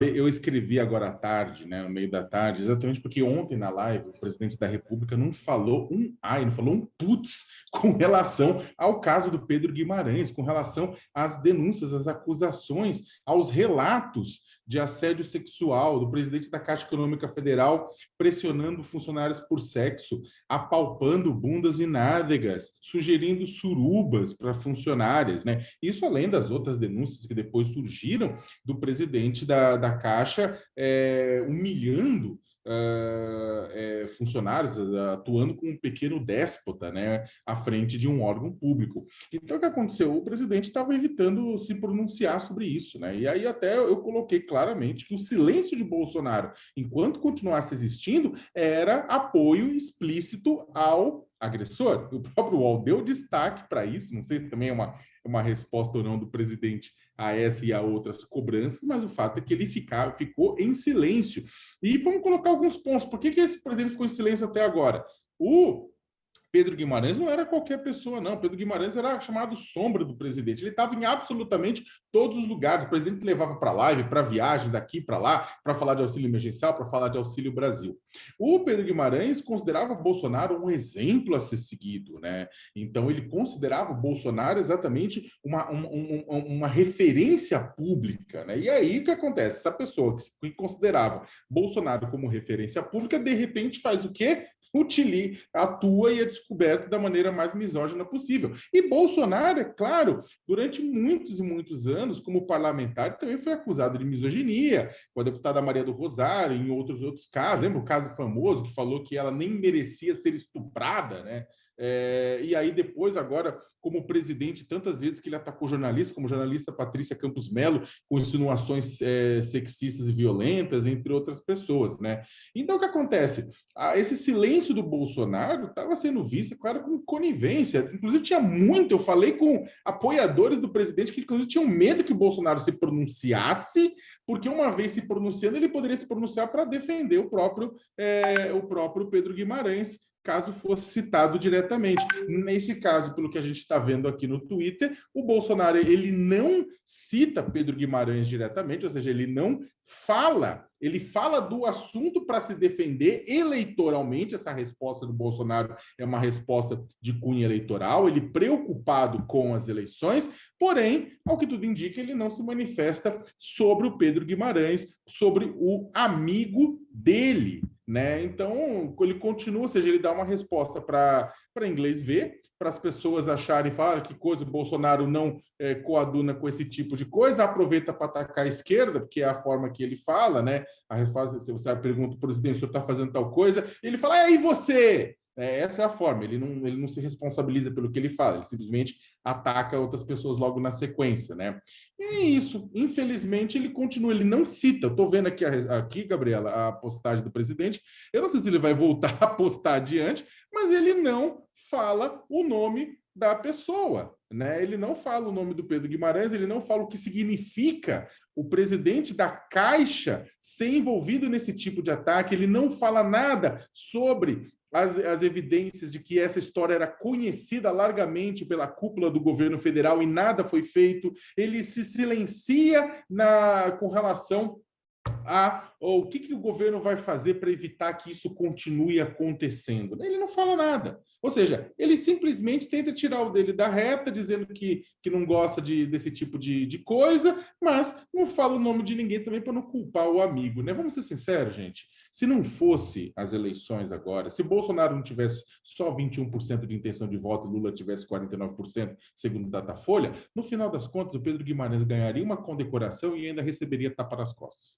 Eu escrevi agora à tarde, né, no meio da tarde, exatamente porque ontem na live o presidente da República não falou um ai, não falou um putz com relação ao caso do Pedro Guimarães, com relação às denúncias, às acusações, aos relatos de assédio sexual do presidente da Caixa Econômica Federal pressionando funcionários por sexo, apalpando bundas e nádegas, sugerindo surubas para funcionárias, né? Isso além das outras denúncias que depois surgiram do presidente da Caixa humilhando funcionários, atuando como um pequeno déspota, né, à frente de um órgão público. Então, o que aconteceu? O presidente estava evitando se pronunciar sobre isso, né? E aí até eu coloquei claramente que o silêncio de Bolsonaro, enquanto continuasse existindo, era apoio explícito ao agressor. O próprio UOL deu destaque para isso, não sei se também é uma resposta ou não do presidente a essa e a outras cobranças, mas o fato é que ele ficou em silêncio. E vamos colocar alguns pontos. Por que esse presidente ficou em silêncio até agora? O Pedro Guimarães não era qualquer pessoa, não. Pedro Guimarães era chamado sombra do presidente. Ele estava em absolutamente todos os lugares. O presidente levava para live, para viagem daqui para lá, para falar de auxílio emergencial, para falar de Auxílio Brasil. O Pedro Guimarães considerava Bolsonaro um exemplo a ser seguido, né? Então ele considerava o Bolsonaro exatamente uma referência pública, né? E aí o que acontece? Essa pessoa que considerava Bolsonaro como referência pública, de repente faz o quê? Atua e é descoberto da maneira mais misógina possível. E Bolsonaro, é claro, durante muitos e muitos anos, como parlamentar, também foi acusado de misoginia, com a deputada Maria do Rosário, em outros casos. Lembra o caso famoso que falou que ela nem merecia ser estuprada, né? E aí depois, agora, como presidente, tantas vezes que ele atacou jornalistas, como a jornalista Patrícia Campos Melo, com insinuações sexistas e violentas, entre outras pessoas, né? Então, o que acontece? Esse silêncio do Bolsonaro estava sendo visto, claro, com conivência. Inclusive, eu falei com apoiadores do presidente que, inclusive, tinham medo que o Bolsonaro se pronunciasse, porque uma vez se pronunciando, ele poderia se pronunciar para defender o próprio Pedro Guimarães, caso fosse citado diretamente. Nesse caso, pelo que a gente está vendo aqui no Twitter, o Bolsonaro ele não cita Pedro Guimarães diretamente, ou seja, ele fala do assunto para se defender eleitoralmente. Essa resposta do Bolsonaro é uma resposta de cunho eleitoral, ele preocupado com as eleições, porém, ao que tudo indica, ele não se manifesta sobre o Pedro Guimarães, sobre o amigo dele, né? Então, ele continua, ou seja, ele dá uma resposta para inglês ver, para as pessoas acharem, falar que coisa, o Bolsonaro não coaduna com esse tipo de coisa, aproveita para atacar a esquerda, porque é a forma que ele fala, né? A resposta, se você pergunta, presidente, o senhor está fazendo tal coisa, ele fala, e você? Essa é a forma, ele não se responsabiliza pelo que ele fala, ele simplesmente ataca outras pessoas logo na sequência, né? E é isso, infelizmente ele continua, ele não cita, eu estou vendo aqui, Gabriela, a postagem do presidente, eu não sei se ele vai voltar a postar adiante, mas ele não fala o nome da pessoa, né? Ele não fala o nome do Pedro Guimarães, ele não fala o que significa o presidente da Caixa ser envolvido nesse tipo de ataque, ele não fala nada sobre as evidências de que essa história era conhecida largamente pela cúpula do governo federal e nada foi feito, ele se silencia com relação o que o governo vai fazer para evitar que isso continue acontecendo. Ele não fala nada. Ou seja, ele simplesmente tenta tirar o dele da reta, dizendo que não gosta desse tipo de coisa, mas não fala o nome de ninguém também para não culpar o amigo, né? Vamos ser sinceros, gente. Se não fosse as eleições agora, se Bolsonaro não tivesse só 21% de intenção de voto e Lula tivesse 49%, segundo o Datafolha, no final das contas, o Pedro Guimarães ganharia uma condecoração e ainda receberia tapa nas costas.